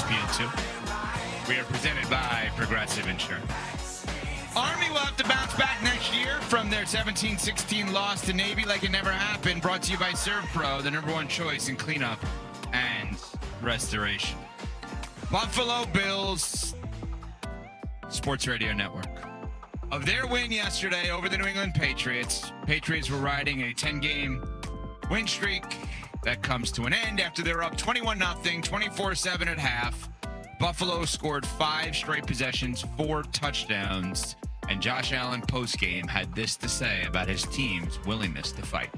ESPN2. We are presented by Progressive Insurance. Army will have to bounce back next year from their 17-16 loss to Navy like it never happened. Brought to you by ServPro, the #1 choice in cleanup and restoration. Buffalo Bills Sports Radio Network. Of their win yesterday over the New England Patriots, Patriots were riding a 10-game win streak that comes to an end after they were up 21-0, 24-7 at half. Buffalo scored 5 straight possessions, 4 touchdowns, and Josh Allen postgame had this to say about his team's willingness to fight.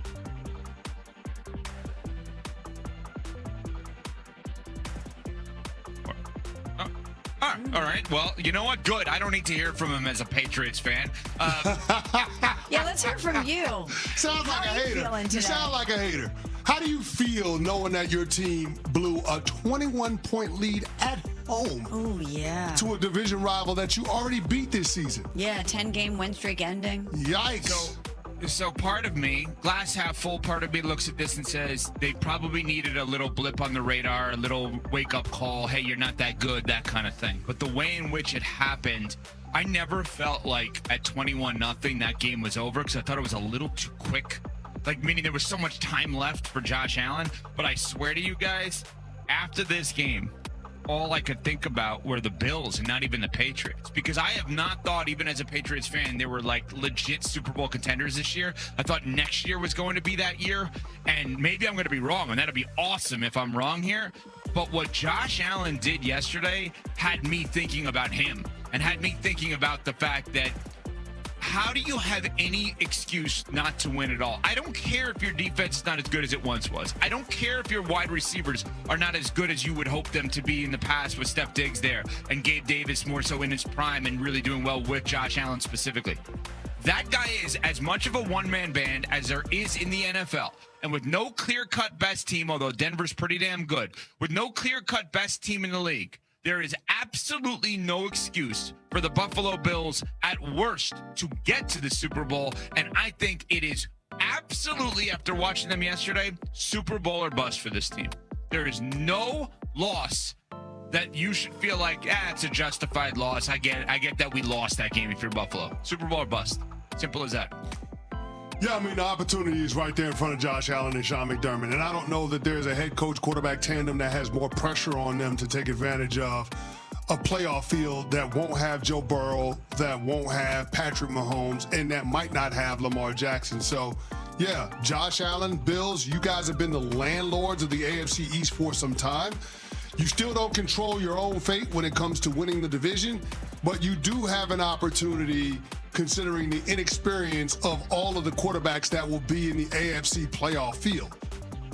All right. Well, you know what? Good. I don't need to hear from him as a Patriots fan. Yeah, let's hear from you. Sounds like a hater. You sound like a hater. How do you feel knowing that your team blew a 21-point lead at home? Oh, yeah. To a division rival that you already beat this season? Yeah, 10-game win streak ending. Yikes. So part of me, glass half full, part of me looks at this and says they probably needed a little blip on the radar, a little wake-up call, hey, you're not that good, that kind of thing. But the way in which it happened, I never felt like at 21-0 that game was over because I thought it was a little too quick. Like, meaning there was so much time left for Josh Allen. But I swear to you guys, after this game, all I could think about were the Bills and not even the Patriots. Because I have not thought, even as a Patriots fan, they were like legit Super Bowl contenders this year. I thought next year was going to be that year. And maybe I'm going to be wrong, and that'd be awesome if I'm wrong here. But what Josh Allen did yesterday had me thinking about him and had me thinking about the fact that how do you have any excuse not to win at all? I don't care if your defense is not as good as it once was. I don't care if your wide receivers are not as good as you would hope them to be in the past with Steph Diggs there and Gabe Davis more so in his prime and really doing well with Josh Allen specifically. That guy is as much of a one-man band as there is in the NFL. And with no clear-cut best team, although Denver's pretty damn good, with no clear-cut best team in the league, there is absolutely no excuse for the Buffalo Bills at worst to get to the Super Bowl. And I think it is absolutely, after watching them yesterday, Super Bowl or bust for this team. There is no loss that you should feel like, it's a justified loss. I get that we lost that game if you're Buffalo. Super Bowl or bust. Simple as that. Yeah, I mean, the opportunity is right there in front of Josh Allen and Sean McDermott. And I don't know that there's a head coach quarterback tandem that has more pressure on them to take advantage of a playoff field that won't have Joe Burrow, that won't have Patrick Mahomes, and that might not have Lamar Jackson. So, yeah, Josh Allen, Bills, you guys have been the landlords of the AFC East for some time. You still don't control your own fate when it comes to winning the division, but you do have an opportunity considering the inexperience of all of the quarterbacks that will be in the AFC playoff field.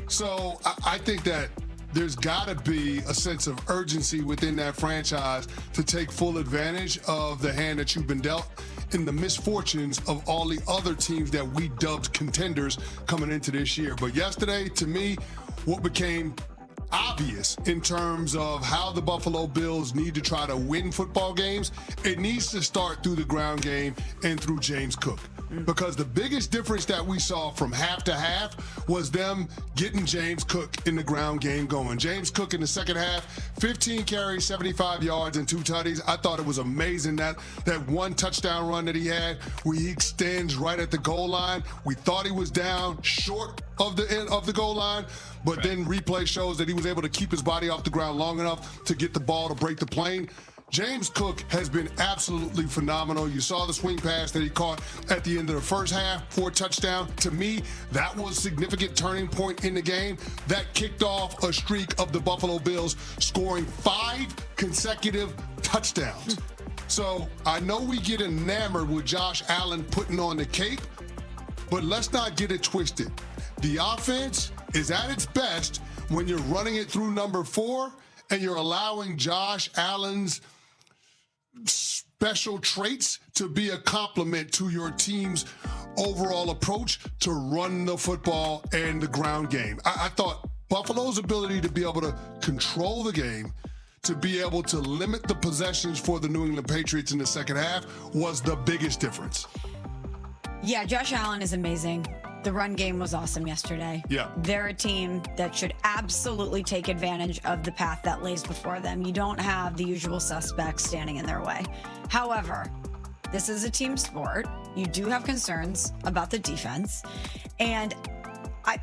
So I think that there's got to be a sense of urgency within that franchise to take full advantage of the hand that you've been dealt in the misfortunes of all the other teams that we dubbed contenders coming into this year. But yesterday, to me, what became obvious in terms of how the Buffalo Bills need to try to win football games, it needs to start through the ground game and through James Cook. Because the biggest difference that we saw from half to half was them getting James Cook in the ground game going. James Cook in the second half, 15 carries, 75 yards, and 2 tutties. I thought it was amazing that one touchdown run that he had where he extends right at the goal line. We thought he was down short of the end of the goal line, but then replay shows that he was able to keep his body off the ground long enough to get the ball to break the plane. James Cook has been absolutely phenomenal. You saw the swing pass that he caught at the end of the first half for a touchdown. To me, that was a significant turning point in the game. That kicked off a streak of the Buffalo Bills scoring 5 consecutive touchdowns. So I know we get enamored with Josh Allen putting on the cape, but let's not get it twisted. The offense is at its best when you're running it through number 4 and you're allowing Josh Allen's special traits to be a complement to your team's overall approach to run the football and the ground game. I thought Buffalo's ability to be able to control the game, to be able to limit the possessions for the New England Patriots in the second half was the biggest difference. Yeah, Josh Allen is amazing. The run game was awesome yesterday. Yeah. They're a team that should absolutely take advantage of the path that lays before them. You don't have the usual suspects standing in their way. However, this is a team sport. You do have concerns about the defense. And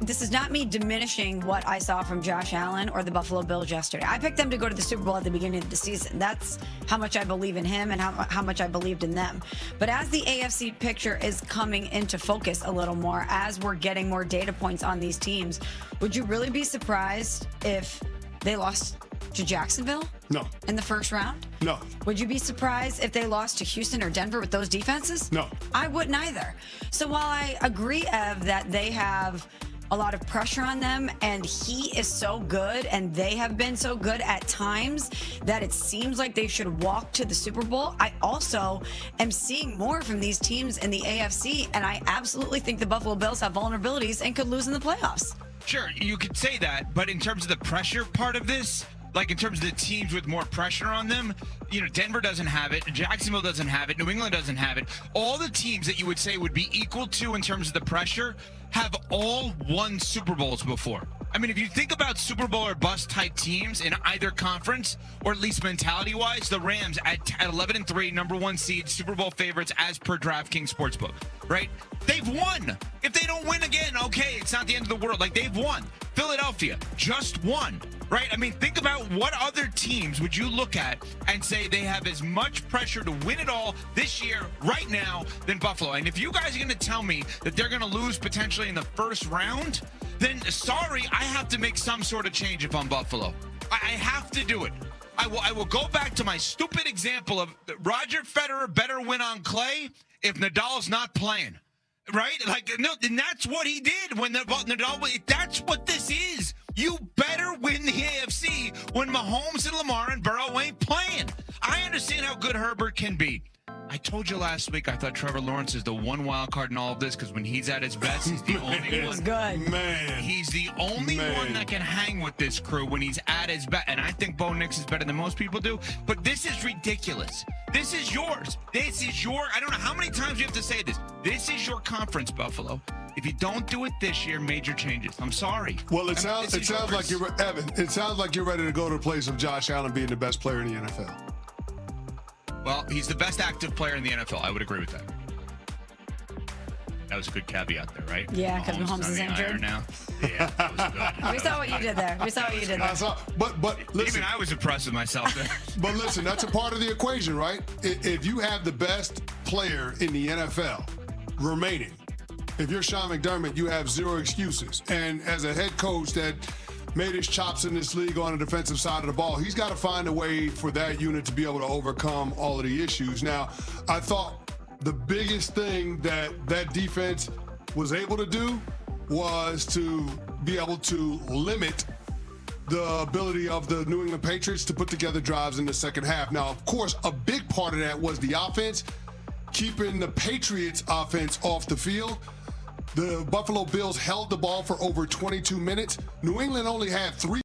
this is not me diminishing what I saw from Josh Allen or the Buffalo Bills yesterday. I picked them to go to the Super Bowl at the beginning of the season. That's how much I believe in him and how much I believed in them. But as the AFC picture is coming into focus a little more, as we're getting more data points on these teams, would you really be surprised if they lost to Jacksonville? No. In the first round? No. Would you be surprised if they lost to Houston or Denver with those defenses? No. I wouldn't either. So while I agree, Ev, that they have a lot of pressure on them, and he is so good, and they have been so good at times that it seems like they should walk to the Super Bowl. I also am seeing more from these teams in the AFC, and I absolutely think the Buffalo Bills have vulnerabilities and could lose in the playoffs. Sure, you could say that, but in terms of the pressure part of this, like in terms of the teams with more pressure on them, you know, Denver doesn't have it, Jacksonville doesn't have it, New England doesn't have it. All the teams that you would say would be equal to in terms of the pressure have all won Super Bowls before. I mean, if you think about Super Bowl or bust type teams in either conference, or at least mentality-wise, the Rams at 11-3, #1 seed, Super Bowl favorites as per DraftKings Sportsbook, right? They've won. If they don't win again, okay, it's not the end of the world. Like, they've won. Philadelphia just won, right? I mean, think about what other teams would you look at and say they have as much pressure to win it all this year, right now, than Buffalo. And if you guys are going to tell me that they're going to lose potentially in the first round, then sorry, I have to make some sort of change if I'm Buffalo. I have to do it. I will go back to my stupid example of Roger Federer better win on clay if Nadal's not playing. Right? Like, no, and that's what he did when Nadal. That's what this is. You better win the AFC when Mahomes and Lamar and Burrow ain't playing. I understand how good Herbert can be. I told you last week I thought Trevor Lawrence is the one wild card in all of this because when he's at his best, he's the only one. Good. Man. He's the only one that can hang with this crew when he's at his best. And I think Bo Nix is better than most people do. But this is ridiculous. This is yours. This is your, I don't know how many times you have to say this. This is your conference, Buffalo. If you don't do it this year, major changes. I'm sorry. Well, it sounds like you're, Evan, it sounds like you're ready to go to the place of Josh Allen being the best player in the NFL. Well, he's the best active player in the NFL. I would agree with that. That was a good caveat there, right? Yeah, because Mahomes is injured. Now. Yeah, that was good. We saw what you did there. But listen, Even I was impressed with myself there. But listen, that's a part of the equation, right? If you have the best player in the NFL remaining, if you're Sean McDermott, you have zero excuses. And as a head coach that made his chops in this league on the defensive side of the ball, he's got to find a way for that unit to be able to overcome all of the issues. Now, I thought the biggest thing that defense was able to do was to be able to limit the ability of the New England Patriots to put together drives in the second half. Now, of course, a big part of that was the offense, keeping the Patriots offense off the field. The Buffalo Bills held the ball for over 22 minutes. New England only had 3